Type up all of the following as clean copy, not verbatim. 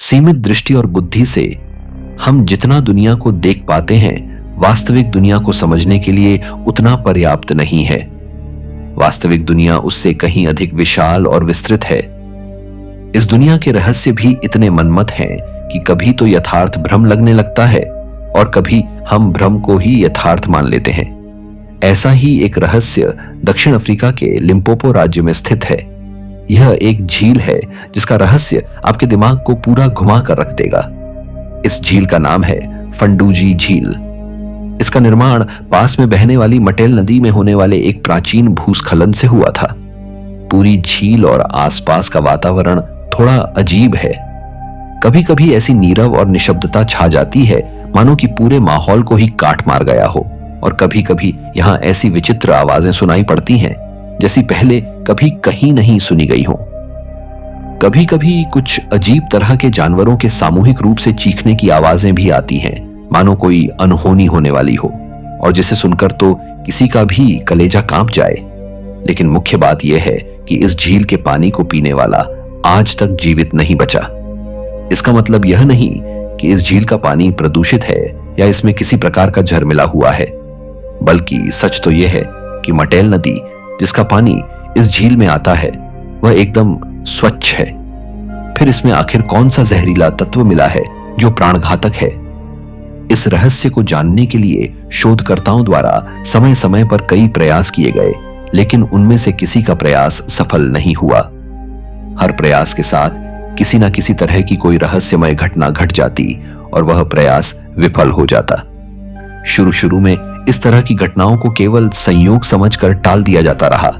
सीमित दृष्टि और बुद्धि से हम जितना दुनिया को देख पाते हैं, वास्तविक दुनिया को समझने के लिए उतना पर्याप्त नहीं है। वास्तविक दुनिया उससे कहीं अधिक विशाल और विस्तृत है। इस दुनिया के रहस्य भी इतने मनमत हैं कि कभी तो यथार्थ भ्रम लगने लगता है और कभी हम भ्रम को ही यथार्थ मान लेते हैं। ऐसा ही एक रहस्य दक्षिण अफ्रीका के लिम्पोपो राज्य में स्थित है। यह एक झील है जिसका रहस्य आपके दिमाग को पूरा घुमा कर रख देगा। इस झील का नाम है फंडूजी झील। इसका निर्माण पास में बहने वाली मटेल नदी में होने वाले एक प्राचीन भूस्खलन से हुआ था। पूरी झील और आसपास का वातावरण थोड़ा अजीब है। कभी कभी ऐसी नीरव और निशब्दता छा जाती है मानो कि पूरे माहौल को ही काट मार गया हो, और कभी कभी यहां ऐसी विचित्र आवाजें सुनाई पड़ती हैं जैसी पहले कभी कहीं नहीं सुनी गई हो। कभी कभी कुछ अजीब तरह के जानवरों के सामूहिक रूप से चीखने की आवाजें भी आती हैं, मानो कोई अनहोनी होने वाली हो, और जिसे सुनकर तो किसी का भी कलेजा कांप जाए। लेकिन मुख्य बात यह है कि इस झील के पानी को पीने वाला आज तक जीवित नहीं बचा। इसका मतलब यह नहीं कि इस झील का पानी प्रदूषित है या इसमें किसी प्रकार का जहर मिला हुआ है, बल्कि सच तो यह है कि मटेल नदी जिसका पानी इस झील में आता है वह एकदम स्वच्छ है। फिर इसमें आखिर कौन सा जहरीला तत्व मिला है जो प्राणघातक है? इस रहस्य को जानने के लिए शोधकर्ताओं द्वारा समय समय पर कई प्रयास किए गए, लेकिन उनमें से किसी का प्रयास सफल नहीं हुआ। हर प्रयास के साथ किसी न किसी तरह की कोई रहस्यमय घटना घट जाती और वह प्रयास विफल हो जाता। शुरू में इस तरह की घटनाओं को केवल संयोग समझकर टाल दिया जाता रहा,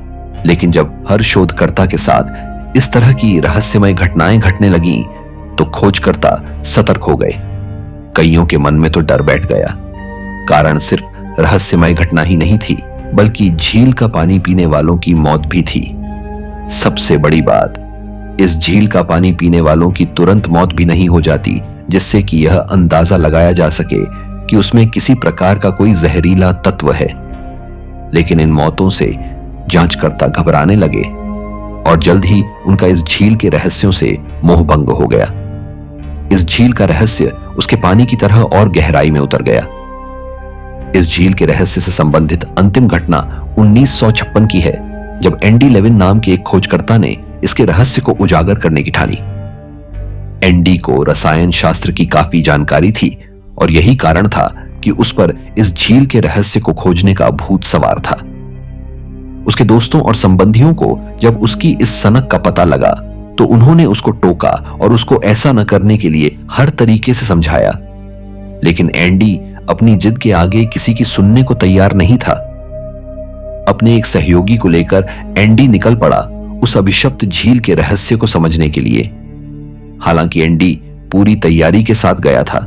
लेकिन जब हर शोधकर्ता के साथ इस तरह की रहस्यमय घटनाएं घटने लगीं, तो खोजकर्ता सतर्क हो गए। कईयों के मन में तो डर बैठ गया। कारण सिर्फ रहस्यमय घटना ही नहीं थी, बल्कि झील का पानी पीने वालों की मौत भी थी। सबसे बड़ी बात, इस झील का पानी पीने वालों की तुरंत मौत भी नहीं हो जाती, जिससे कि यह अंदाजा लगाया जा सके कि उसमें किसी प्रकार का कोई जहरीला तत्व है। लेकिन इन मौतों से जांचकर्ता घबराने लगे और जल्द ही उनका इस झील के रहस्यों से मोह भंग हो गया। इस झील का रहस्य उसके पानी की तरह और गहराई में उतर गया। इस झील के रहस्य से संबंधित अंतिम घटना 1956 की है, जब एंडी लेविन नाम के एक खोजकर्ता ने इसके रहस्य को उजागर करने की ठानी। एंडी को रसायन शास्त्र की काफी जानकारी थी और यही कारण था कि उस पर इस झील के रहस्य को खोजने का भूत सवार था। उसके दोस्तों और संबंधियों को जब उसकी इस सनक का पता लगा तो उन्होंने उसको टोका और उसको ऐसा न करने के लिए हर तरीके से समझाया। लेकिन एंडी अपनी जिद के आगे किसी की सुनने को तैयार नहीं था। अपने एक सहयोगी को लेकर एंडी निकल पड़ा उस अभिशप्त झील के रहस्य को समझने के लिए। हालांकि एंडी पूरी तैयारी के साथ गया था,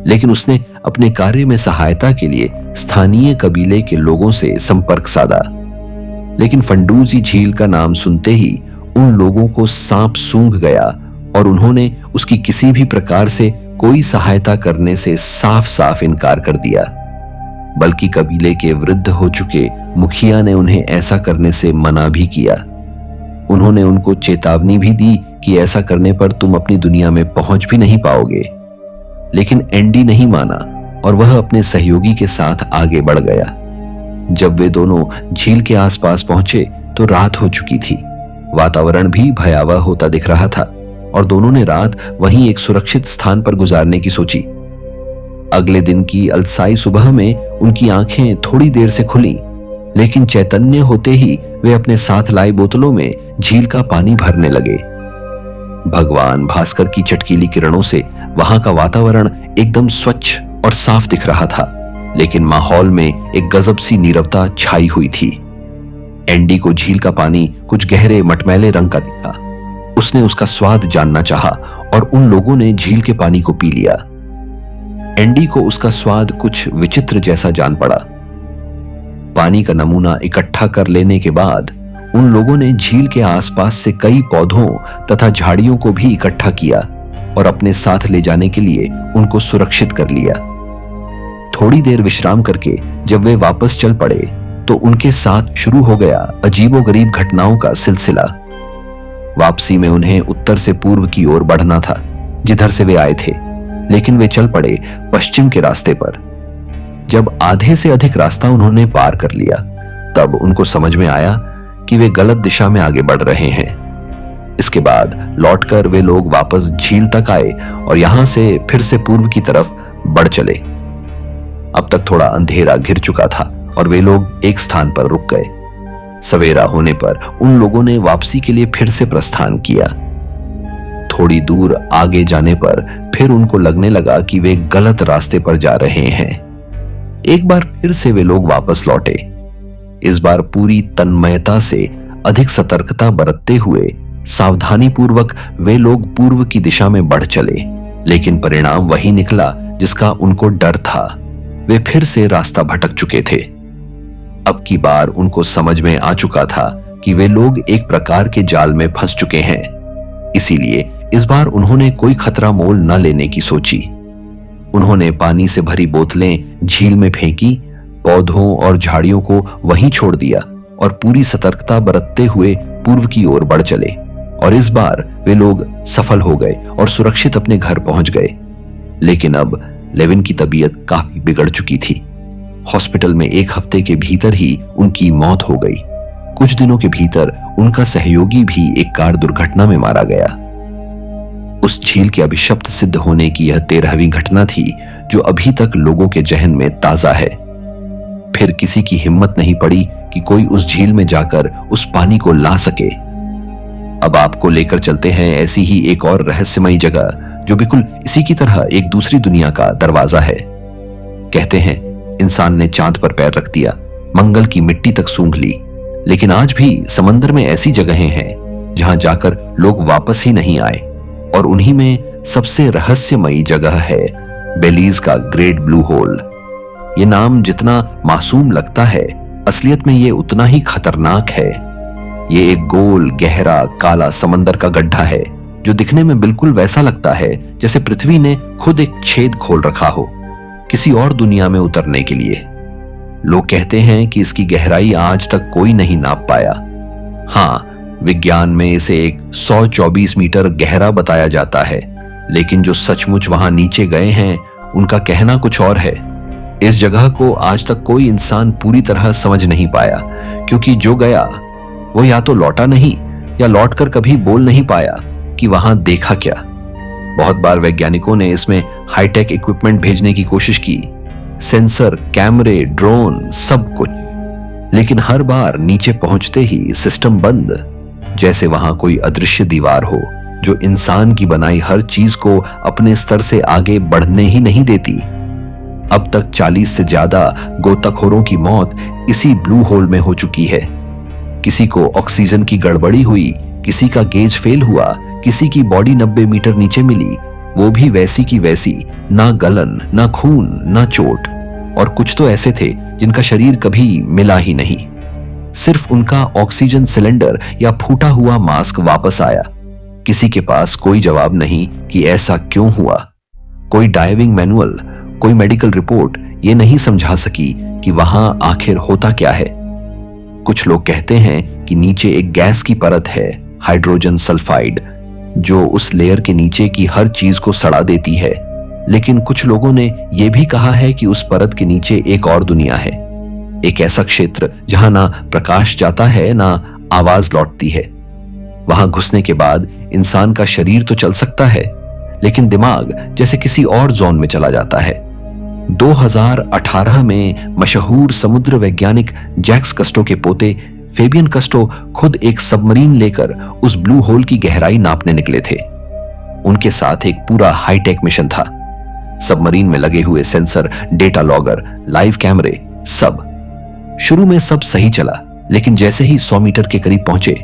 लेकिन उसने अपने कार्य में सहायता के लिए स्थानीय कबीले के लोगों से संपर्क साधा। लेकिन फंडूजी झील का नाम सुनते ही उन लोगों को सांप सूंघ गया और उन्होंने उसकी किसी भी प्रकार से कोई सहायता करने से साफ साफ इनकार कर दिया। बल्कि कबीले के वृद्ध हो चुके मुखिया ने उन्हें ऐसा करने से मना भी किया। उन्होंने उनको चेतावनी भी दी कि ऐसा करने पर तुम अपनी दुनिया में पहुंच भी नहीं पाओगे। लेकिन एंडी नहीं माना और वह अपने सहयोगी के साथ आगे बढ़ गया। जब वे दोनों झील के आसपास पहुंचे तो रात हो चुकी थी। वातावरण भी भयावह होता दिख रहा था और दोनों ने रात वहीं एक सुरक्षित स्थान पर गुजारने की सोची। अगले दिन की अलसाई सुबह में उनकी आंखें थोड़ी देर से खुली, लेकिन चैतन्य होते ही वे अपने साथ लाई बोतलों में झील का पानी भरने लगे। भगवान भास्कर की चटकीली किरणों से वहां का वातावरण एकदम स्वच्छ और साफ दिख रहा था, लेकिन माहौल में एक गजब सी नीरवता छाई हुई थी। एंडी को झील का पानी कुछ गहरे मटमैले रंग का दिखा। उसने उसका स्वाद जानना चाहा और उन लोगों ने झील के पानी को पी लिया। एंडी को उसका स्वाद कुछ विचित्र जैसा जान पड़ा। पानी का नमूना इकट्ठा कर लेने के बाद उन लोगों ने झील के आसपास से कई पौधों तथा झाड़ियों को भी इकट्ठा किया और अपने साथ ले जाने के लिए उनको सुरक्षित कर लिया। थोड़ी देर विश्राम करके जब वे वापस चल पड़े तो उनके साथ शुरू हो गया अजीबोगरीब घटनाओं का सिलसिला। वापसी में उन्हें उत्तर से पूर्व की ओर बढ़ना था, जिधर से वे आए थे, लेकिन वे चल पड़े पश्चिम के रास्ते पर। जब आधे से अधिक रास्ता उन्होंने पार कर लिया, तब उनको समझ में आया कि वे गलत दिशा में आगे बढ़ रहे हैं। इसके बाद लौटकर वे लोग वापस झील तक आए और यहां से फिर से पूर्व की तरफ बढ़ चले। अब तक थोड़ा अंधेरा घिर चुका था और वे लोग एक स्थान पर रुक गए। सवेरा होने पर उन लोगों ने वापसी के लिए फिर से प्रस्थान किया। थोड़ी दूर आगे जाने पर फिर उनको लगने लगा कि वे गलत रास्ते पर जा रहे हैं। एक बार फिर से वे लोग वापस लौटे। इस बार पूरी तन्मयता से अधिक सतर्कता बरतते हुए सावधानी पूर्वक वे लोग पूर्व की दिशा में बढ़ चले, लेकिन परिणाम वही निकला जिसका उनको डर था। वे फिर से रास्ता भटक चुके थे। अब की बार उनको समझ में आ चुका था कि वे लोग एक प्रकार के जाल में फंस चुके हैं। इसीलिए इस बार उन्होंने कोई खतरा मोल न लेने की सोची। उन्होंने पानी से भरी बोतलें झील में फेंकी, पौधों और झाड़ियों को वहीं छोड़ दिया और पूरी सतर्कता बरतते हुए पूर्व की ओर बढ़ चले। और इस बार वे लोग सफल हो गए और सुरक्षित अपने घर पहुंच गए। लेकिन अब लेविन की तबीयत काफी बिगड़ चुकी थी। हॉस्पिटल में एक हफ्ते के भीतर ही उनकी मौत हो गई। कुछ दिनों के भीतर उनका सहयोगी भी एक कार दुर्घटना में मारा गया। उस झील के अभिशप्त सिद्ध होने की यह 13वीं घटना थी जो अभी तक लोगों के जहन में ताजा है। फिर किसी की हिम्मत नहीं पड़ी कि कोई उस झील में जाकर उस पानी को ला सके। अब आपको लेकर चलते हैं ऐसी ही एक और रहस्यमयी जगह जो बिल्कुल इसी की तरह एक दूसरी दुनिया का दरवाजा है। कहते हैं इंसान ने चांद पर पैर रख दिया, मंगल की मिट्टी तक सूंघ ली, लेकिन आज भी समंदर में ऐसी जगहें हैं जहां जाकर लोग वापस ही नहीं आए। और उन्हीं में सबसे रहस्यमयी जगह है बेलीज का ग्रेट ब्लू होल। ये नाम जितना मासूम लगता है, असलियत में ये उतना ही खतरनाक है। ये एक गोल गहरा काला समंदर का गड्ढा है जो दिखने में बिल्कुल वैसा लगता है जैसे पृथ्वी ने खुद एक छेद खोल रखा हो किसी और दुनिया में उतरने के लिए। लोग कहते हैं कि इसकी गहराई आज तक कोई नहीं नाप पाया। हाँ, विज्ञान में इसे एक 124 मीटर गहरा बताया जाता है, लेकिन जो सचमुच वहां नीचे गए हैं उनका कहना कुछ और है। इस जगह को आज तक कोई इंसान पूरी तरह समझ नहीं पाया, क्योंकि जो गया वो या तो लौटा नहीं या लौटकर कभी बोल नहीं पाया कि वहां देखा क्या। बहुत बार वैज्ञानिकों ने इसमें हाईटेक इक्विपमेंट भेजने की कोशिश की, सेंसर, कैमरे, ड्रोन, सब कुछ, लेकिन हर बार नीचे पहुंचते ही सिस्टम बंद, जैसे वहां कोई अदृश्य दीवार हो जो इंसान की बनाई हर चीज को अपने स्तर से आगे बढ़ने ही नहीं देती। अब तक 40 से ज्यादा गोताखोरों की मौत इसी ब्लू होल में हो चुकी है। किसी को ऑक्सीजन की गड़बड़ी हुई, किसी का गेज फेल हुआ, किसी की बॉडी 90 मीटर नीचे मिली, वो भी वैसी की वैसी, ना गलन, ना खून, ना चोट। और कुछ तो ऐसे थे जिनका शरीर कभी मिला ही नहीं, सिर्फ उनका ऑक्सीजन सिलेंडर या फूटा हुआ मास्क वापस आया। किसी के पास कोई जवाब नहीं कि ऐसा क्यों हुआ। कोई डाइविंग मैनुअल, कोई मेडिकल रिपोर्ट ये नहीं समझा सकी कि वहां आखिर होता क्या है। कुछ लोग कहते हैं कि नीचे एक गैस की परत है, हाइड्रोजन सल्फाइड, जो उस लेयर के नीचे की हर चीज को सड़ा देती है। लेकिन कुछ लोगों ने यह भी कहा है कि उस परत के नीचे एक और दुनिया है, एक ऐसा क्षेत्र जहां ना प्रकाश जाता है ना आवाज लौटती है। वहां घुसने के बाद इंसान का शरीर तो चल सकता है, लेकिन दिमाग जैसे किसी और जोन में चला जाता है। 2018 में मशहूर समुद्र वैज्ञानिक जैक्स कस्टो के पोते फेबियन कस्टो खुद एक सबमरीन लेकर उस ब्लू होल की गहराई नापने निकले थे। उनके साथ एक पूरा हाईटेक मिशन था। सबमरीन में लगे हुए सेंसर, डेटा लॉगर, लाइव कैमरे, सब। शुरू में सब सही चला, लेकिन जैसे ही 100 मीटर के करीब पहुंचे,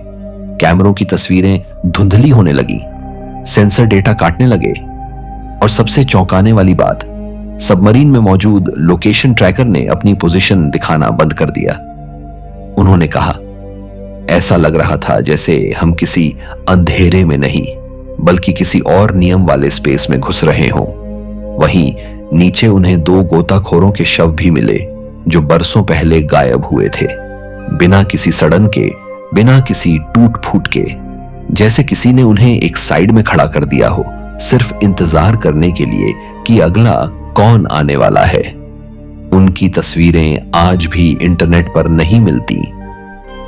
कैमरों की तस्वीरें धुंधली होने लगी, सेंसर डेटा काटने लगे, और सबसे चौंकाने वाली बात, सबमरीन में मौजूद लोकेशन ट्रैकर ने अपनी पोजीशन दिखाना बंद कर दिया। उन्होंने कहा, ऐसा लग रहा था जैसे हम किसी अंधेरे में नहीं बल्कि किसी और नियम वाले स्पेस में घुस रहे हों। वहीं नीचे उन्हें 2 गोताखोरों के शव भी मिले जो बरसों पहले गायब हुए थे, बिना किसी सड़न के, बिना किसी टूट फूट के, जैसे किसी ने उन्हें एक साइड में खड़ा कर दिया हो, सिर्फ इंतजार करने के लिए कि अगला कौन आने वाला है। उनकी तस्वीरें आज भी इंटरनेट पर नहीं मिलती।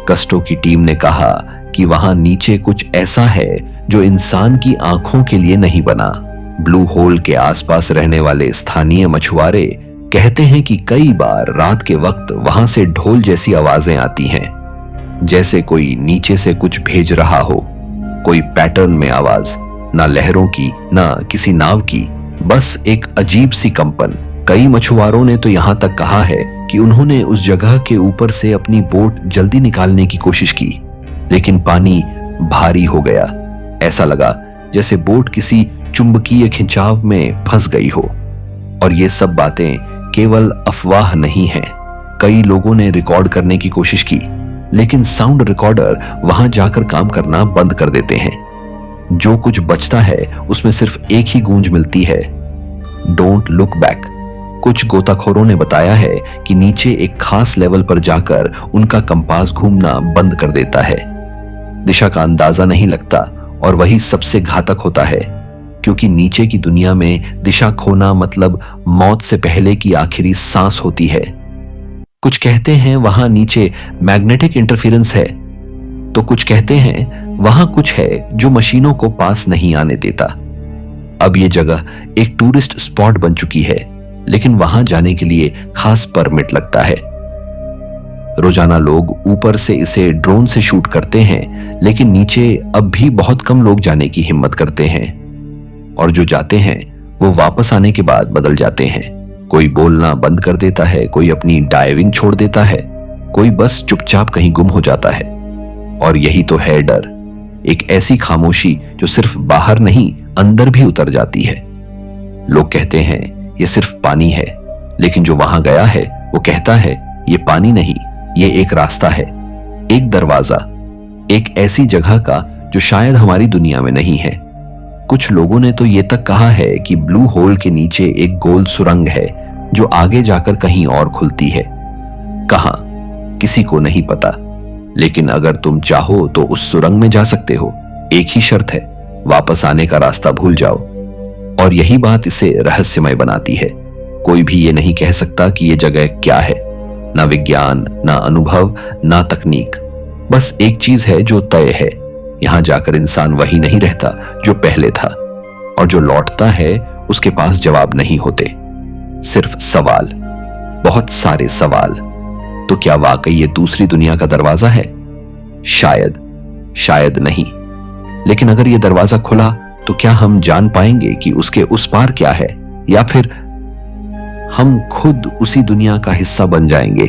कस्टो की टीम ने कहा कि वहां नीचे कुछ ऐसा है जो इंसान की आंखों के लिए नहीं बना। ब्लू होल के आसपास रहने वाले स्थानीय मछुआरे कहते हैं कि कई बार रात के वक्त वहां से ढोल जैसी आवाजें आती हैं, जैसे कोई नीचे से कुछ भेज रहा हो। कोई पैटर्न में आवाज, ना लहरों की ना किसी नाव की, बस एक अजीब सी कंपन। कई मछुआरों ने तो यहां तक कहा है कि उन्होंने उस जगह के ऊपर से अपनी बोट जल्दी निकालने की कोशिश की, लेकिन पानी भारी हो गया। ऐसा लगा जैसे बोट किसी चुंबकीय खिंचाव में फंस गई हो। और ये सब बातें केवल अफवाह नहीं हैं। कई लोगों ने रिकॉर्ड करने की कोशिश की, लेकिन साउंड रिकॉर्डर वहां जाकर काम करना बंद कर देते हैं। जो कुछ बचता है उसमें सिर्फ एक ही गूंज मिलती है, डोंट लुक बैक। कुछ गोताखोरों ने बताया है कि नीचे एक खास लेवल पर जाकर उनका कंपास घूमना बंद कर देता है। दिशा का अंदाजा नहीं लगता, और वही सबसे घातक होता है, क्योंकि नीचे की दुनिया में दिशा खोना मतलब मौत से पहले की आखिरी सांस होती है। कुछ कहते हैं वहां नीचे मैग्नेटिक इंटरफेरेंस है, तो कुछ कहते हैं वहां कुछ है जो मशीनों को पास नहीं आने देता। अब यह जगह एक टूरिस्ट स्पॉट बन चुकी है, लेकिन वहां जाने के लिए खास परमिट लगता है। रोजाना लोग ऊपर से इसे ड्रोन से शूट करते हैं, लेकिन नीचे अब भी बहुत कम लोग जाने की हिम्मत करते हैं, और जो जाते हैं वो वापस आने के बाद बदल जाते हैं। कोई बोलना बंद कर देता है, कोई अपनी डाइविंग छोड़ देता है, कोई बस चुपचाप कहीं गुम हो जाता है। और यही तो है डर, एक ऐसी खामोशी जो सिर्फ बाहर नहीं अंदर भी उतर जाती है। लोग कहते हैं ये सिर्फ पानी है, लेकिन जो वहां गया है वो कहता है ये पानी नहीं, ये एक रास्ता है, एक दरवाजा, एक ऐसी जगह का जो शायद हमारी दुनिया में नहीं है। कुछ लोगों ने तो ये तक कहा है कि ब्लू होल के नीचे एक गोल सुरंग है जो आगे जाकर कहीं और खुलती है। कहां, किसी को नहीं पता, लेकिन अगर तुम चाहो तो उस सुरंग में जा सकते हो। एक ही शर्त है, वापस आने का रास्ता भूल जाओ। और यही बात इसे रहस्यमय बनाती है। कोई भी ये नहीं कह सकता कि ये जगह क्या है, ना विज्ञान, ना अनुभव, ना तकनीक। बस एक चीज है जो तय है, यहां जाकर इंसान वही नहीं रहता जो पहले था, और जो लौटता है उसके पास जवाब नहीं होते, सिर्फ सवाल, बहुत सारे सवाल। तो क्या वाकई ये दूसरी दुनिया का दरवाजा है? शायद, शायद नहीं। लेकिन अगर ये दरवाजा खुला तो क्या हम जान पाएंगे कि उसके उस पार क्या है, या फिर हम खुद उसी दुनिया का हिस्सा बन जाएंगे?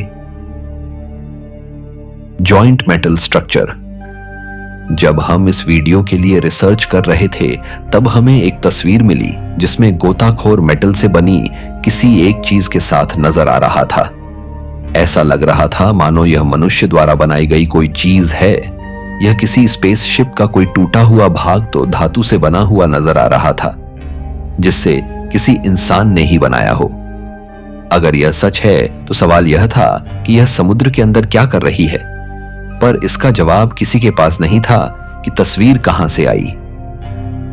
Joint metal structure. जब हम इस वीडियो के लिए रिसर्च कर रहे थे, तब हमें एक तस्वीर मिली जिसमें गोताखोर मेटल से बनी किसी एक चीज के साथ नजर आ रहा था। ऐसा लग रहा था मानो यह मनुष्य द्वारा बनाई गई कोई चीज है। यह किसी स्पेसशिप का कोई टूटा हुआ भाग तो धातु से बना हुआ नजर आ रहा था, जिससे किसी इंसान ने ही बनाया हो। अगर यह सच है तो सवाल यह था कि यह समुद्र के अंदर क्या कर रही है, पर इसका जवाब किसी के पास नहीं था कि तस्वीर कहां से आई।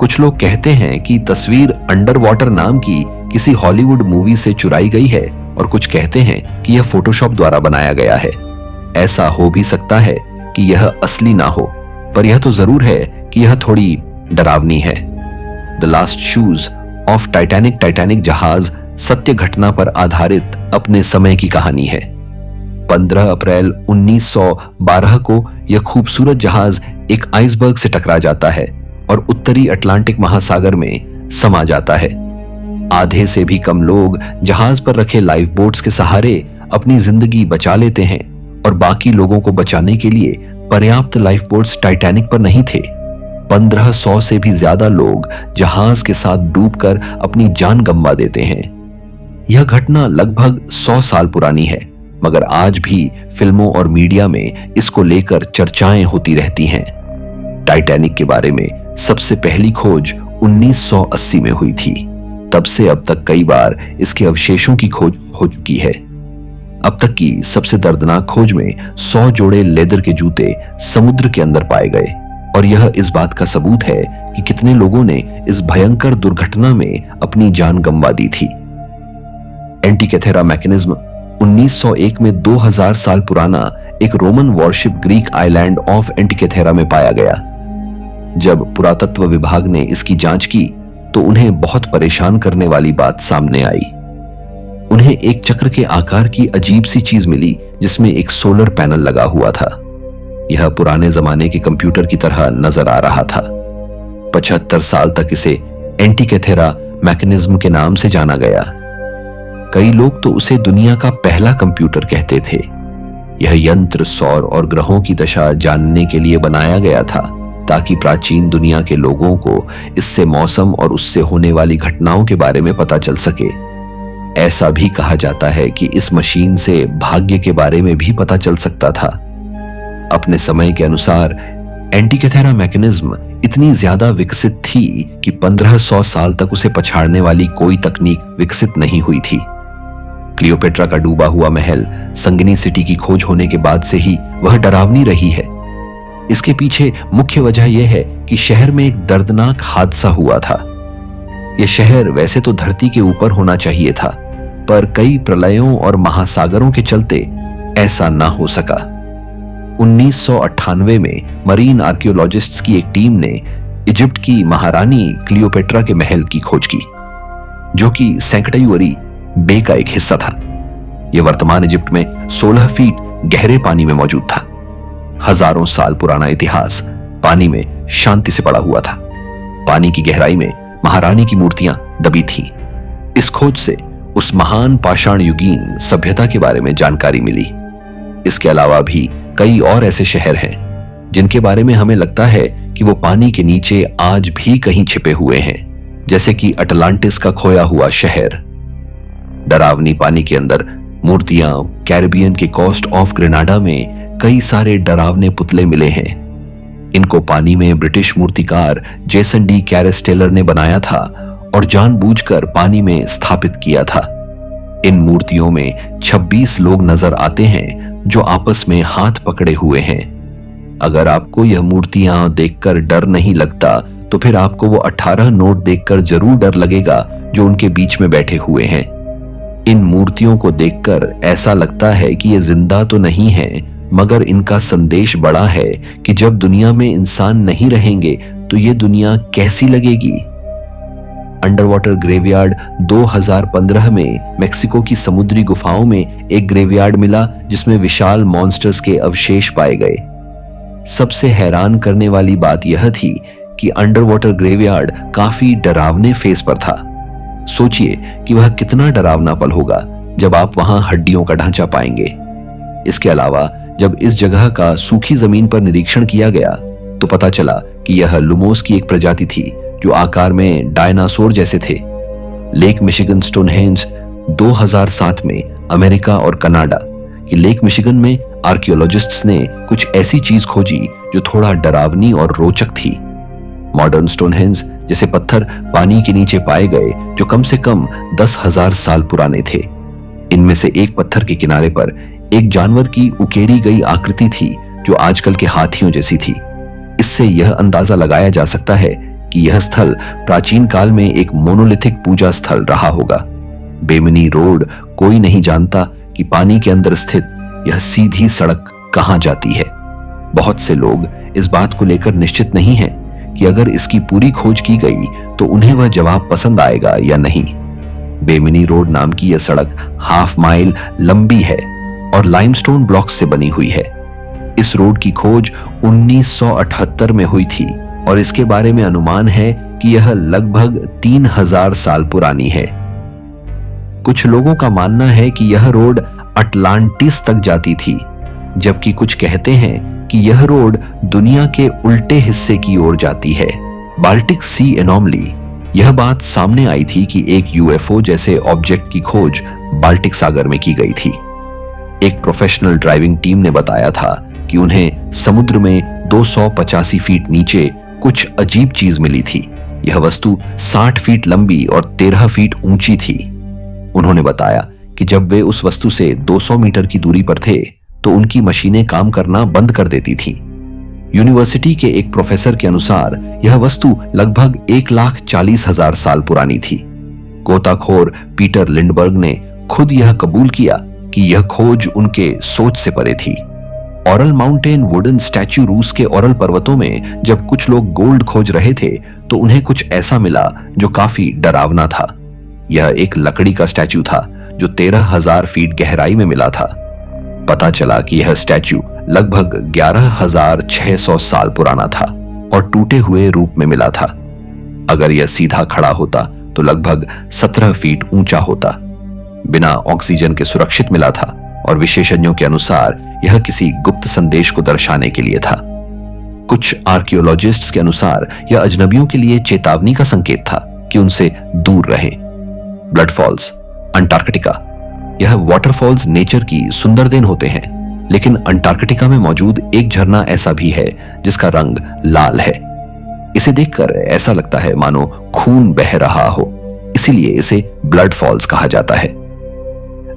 कुछ लोग कहते हैं कि तस्वीर अंडर वाटर नाम की किसी हॉलीवुड मूवी से चुराई गई है, और कुछ कहते हैं कि यह फोटोशॉप द्वारा बनाया गया है। ऐसा हो भी सकता है कि यह असली ना हो, पर यह तो जरूर है कि यह थोड़ी डरावनी है। The last shoes of Titanic जहाज सत्य घटना पर आधारित अपने समय की कहानी है। 15 अप्रैल 1912 को यह खूबसूरत जहाज एक आइसबर्ग से टकरा जाता है और उत्तरी अटलांटिक महासागर में समा जाता है। आधे से भी कम लोग जहाज पर रखे लाइफ बोट्स के सहारे अपनी जिंदगी बचा लेते हैं, और बाकी लोगों को बचाने के लिए पर्याप्त लाइफ बोट्स टाइटैनिक पर नहीं थे। 1500 से भी ज्यादा लोग जहाज के साथ डूबकर अपनी जान गंवा देते हैं। यह घटना लगभग 100 साल पुरानी है, मगर आज भी फिल्मों और मीडिया में इसको लेकर चर्चाएं होती रहती हैं। टाइटैनिक के बारे में सबसे पहली खोज 1980 में हुई थी। तब से अब तक कई बार इसके अवशेषों की खोज हो चुकी है। अब तक की सबसे दर्दनाक खोज में 100 जोड़े लेदर के जूते समुद्र के अंदर पाए गए, और यह इस बात का सबूत है कि कितने लोगों ने इस भयंकर दुर्घटना में अपनी जान गंवा दी थी। एंटीकेथेरा मैकेनिज्म 1901 में 2000 साल पुराना एक Roman warship Greek island of Antikythera में पाया गया। जब पुरातत्व विभाग ने इसकी जांच की तो उन्हें बहुत परेशान करने वाली बात सामने आई। उन्हें एक चक्र के आकार की अजीब सी चीज मिली जिसमें एक सोलर पैनल लगा हुआ था। यह पुराने जमाने के कंप्यूटर की तरह नजर आ रहा था। 75 साल तक इसे एंटीकेथेरा मैकेनिज्म के नाम से जाना गया। कई लोग तो उसे दुनिया का पहला कंप्यूटर कहते थे। यह यंत्र सौर और ग्रहों की दशा जानने के लिए बनाया गया था ताकि प्राचीन दुनिया के लोगों को इससे मौसम और उससे होने वाली घटनाओं के बारे में पता चल सके। ऐसा भी कहा जाता है कि इस मशीन से भाग्य के बारे में भी पता चल सकता था। अपने समय के अनुसार एंटीकेथेरा मैकेनिज्म इतनी ज्यादा विकसित थी कि 1500 साल तक उसे पछाड़ने वाली कोई तकनीक विकसित नहीं हुई थी। क्लियोपेट्रा का डूबा हुआ महल, संगिनी सिटी की खोज होने के बाद से ही वह डरावनी रही है। इसके पीछे मुख्य वजह यह है कि शहर में एक दर्दनाक हादसा हुआ था। यह शहर वैसे तो धरती के ऊपर होना चाहिए था, पर कई प्रलयों और महासागरों के चलते ऐसा ना हो सका। 1998 में मरीन आर्कियोलॉजिस्ट्स की एक टीम ने इजिप्ट की महारानी क्लियोपेट्रा के महल की खोज की, जो कि सैंकटायुअरी बे का एक हिस्सा था। यह वर्तमान इजिप्ट में 16 फीट गहरे पानी में मौजूद था। हजारों साल पुराना इतिहास पानी में शांति से पड़ा हुआ था। पानी की गहराई में महारानी की मूर्तियां दबी थीं। इस खोज से उस महान पाषाण युगीन सभ्यता के बारे में जानकारी मिली। इसके अलावा भी कई और ऐसे शहर हैं जिनके बारे में हमें लगता है कि वो पानी के नीचे आज भी कहीं छिपे हुए हैं, जैसे कि अटलांटिस का खोया हुआ शहर। डरावनी पानी के अंदर मूर्तियां, कैरिबियन के कोस्ट ऑफ ग्रेनाडा में कई सारे डरावने पुतले मिले हैं। इनको पानी में ब्रिटिश मूर्तिकार जेसन डी कैरेस टेलर ने बनाया था और जानबूझकर पानी में स्थापित किया था। इन मूर्तियों में 26 लोग नजर आते हैं जो आपस में हाथ पकड़े हुए हैं। अगर आपको यह मूर्तियां देखकर डर नहीं लगता तो फिर आपको वो 18 नोट देखकर जरूर डर लगेगा जो उनके बीच में बैठे हुए हैं। इन मूर्तियों को देखकर ऐसा लगता है कि ये जिंदा तो नहीं है, मगर इनका संदेश बड़ा है कि जब दुनिया में इंसान नहीं रहेंगे तो ये दुनिया कैसी लगेगी। अंडर वाटर ग्रेवयार्ड 2015 में मेक्सिको की समुद्री गुफाओं में एक ग्रेवयार्ड मिला जिसमें विशाल मॉन्स्टर्स के अवशेष पाए गए। सबसे हैरान करने वाली बात यह थी कि अंडर वाटर ग्रेवयार्ड काफी डरावने फेस पर था। सोचिए कि वह कितना डरावना पल होगा जब आप वहां हड्डियों का ढांचा पाएंगे। इसके अलावा जब इस जगह का सूखी जमीन पर निरीक्षण किया गया तो पता चला कि यह लुमोस की एक प्रजाति थी जो आकार में डायनासोर जैसे थे। लेक मिशिगन स्टोनहेंज 2007 में अमेरिका और कनाडा की लेक मिशिगन में आर्कियोलॉजिस्ट्स ने कुछ ऐसी चीज खोजी जो थोड़ा डरावनी और रोचक थी। मॉडर्न स्टोनहेंज जैसे पत्थर पानी के नीचे पाए गए जो कम से कम 10,000 साल पुराने थे। इनमें से एक पत्थर के किनारे पर एक जानवर की उकेरी गई आकृति थी जो आजकल के हाथियों जैसी थी। इससे यह अंदाजा लगाया जा सकता है कि यह स्थल प्राचीन काल में एक मोनोलिथिक पूजा स्थल रहा होगा। बेमिनी रोड, कोई नहीं जानता कि पानी के अंदर स्थित यह सीधी सड़क कहां जाती है। बहुत से लोग इस बात को लेकर निश्चित नहीं हैं कि अगर इसकी पूरी खोज की गई तो उन्हें वह जवाब पसंद आएगा या नहीं। बेमिनी रोड नाम की यह सड़क हाफ माइल लंबी है और लाइमस्टोन ब्लॉक्स से बनी हुई है। इस रोड की खोज 1978 में हुई थी और इसके बारे में अनुमान है कि यह लगभग 3000 साल पुरानी है। कुछ लोगों का मानना है कि यह रोड अटलांटिस तक जाती थी, जबकि कुछ कहते हैं कि यह रोड दुनिया के उल्टे हिस्से की ओर जाती है। बाल्टिक सी एनोमली, यह बात सामने आई थी कि एक यूएफओ जैसे ऑब्जेक्ट की खोज बाल्टिक सागर में की गई थी। एक प्रोफेशनल ड्राइविंग टीम ने बताया था कि उन्हें समुद्र में 285 फीट नीचे कुछ अजीब चीज मिली थी। यह वस्तु 60 फीट लंबी और 13 फीट ऊंची थी। उन्होंने बताया कि जब वे उस वस्तु से 200 मीटर की दूरी पर थे तो उनकी मशीनें काम करना बंद कर देती थीं। यूनिवर्सिटी के एक प्रोफेसर के अनुसार यह वस्तु लगभग 1,40,000 साल पुरानी थी। गोताखोर पीटर लिंडबर्ग ने खुद यह कबूल किया कि यह खोज उनके सोच से परे थी। औरल माउंटेन वुडन स्टैच्यू रूस के औरल पर्वतों में जब कुछ लोग गोल्ड खोज रहे थे तो उन्हें कुछ ऐसा मिला जो काफी डरावना था। यह एक लकड़ी का स्टैच्यू था जो 13,000 फीट गहराई में मिला था। पता चला कि यह स्टैच्यू लगभग 11,600 साल पुराना था और टूटे हुए रूप में मिला था। अगर यह सीधा खड़ा होता तो लगभग 17 फीट ऊंचा होता। बिना ऑक्सीजन के सुरक्षित मिला था और विशेषज्ञों के अनुसार यह किसी गुप्त संदेश को दर्शाने के लिए था। कुछ आर्कियोलॉजिस्ट्स के अनुसार यह अजनबियों के लिए चेतावनी का संकेत था कि उनसे दूर रहें। Blood falls, Antarctica. यह वाटरफॉल्स नेचर की सुंदर देन होते हैं, लेकिन अंटार्कटिका में मौजूद एक झरना ऐसा भी है जिसका रंग लाल है। इसे देखकर ऐसा लगता है मानो खून बह रहा हो, इसीलिए इसे ब्लड फॉल्स कहा जाता है।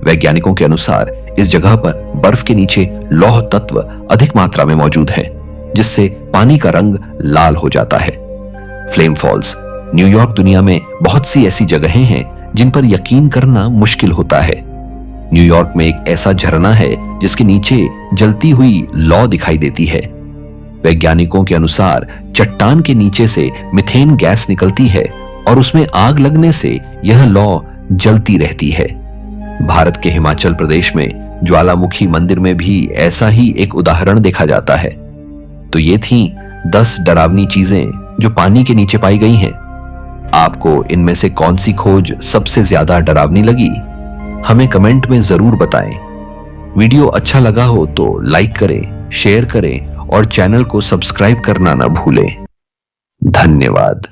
वैज्ञानिकों के अनुसार इस जगह पर बर्फ के नीचे लौह तत्व अधिक मात्रा में मौजूद है, जिससे पानी का रंग लाल हो जाता है। Flame false. न्यूयॉर्क दुनिया में बहुत सी ऐसी जगहें हैं जिन पर यकीन करना मुश्किल होता है। न्यूयॉर्क में एक ऐसा झरना है जिसके नीचे जलती हुई लौ दिखाई देती है। वैज्ञानिकों के अनुसार चट्टान के नीचे से मीथेन गैस निकलती है और उसमें आग लगने से यह लौ जलती रहती है। भारत के हिमाचल प्रदेश में ज्वालामुखी मंदिर में भी ऐसा ही एक उदाहरण देखा जाता है। तो ये थीं 10 डरावनी चीजें जो पानी के नीचे पाई गई हैं। आपको इनमें से कौन सी खोज सबसे ज्यादा डरावनी लगी? हमें कमेंट में जरूर बताएं। वीडियो अच्छा लगा हो तो लाइक करें, शेयर करें और चैनल को सब्सक्राइब करना ना भूलें। धन्यवाद।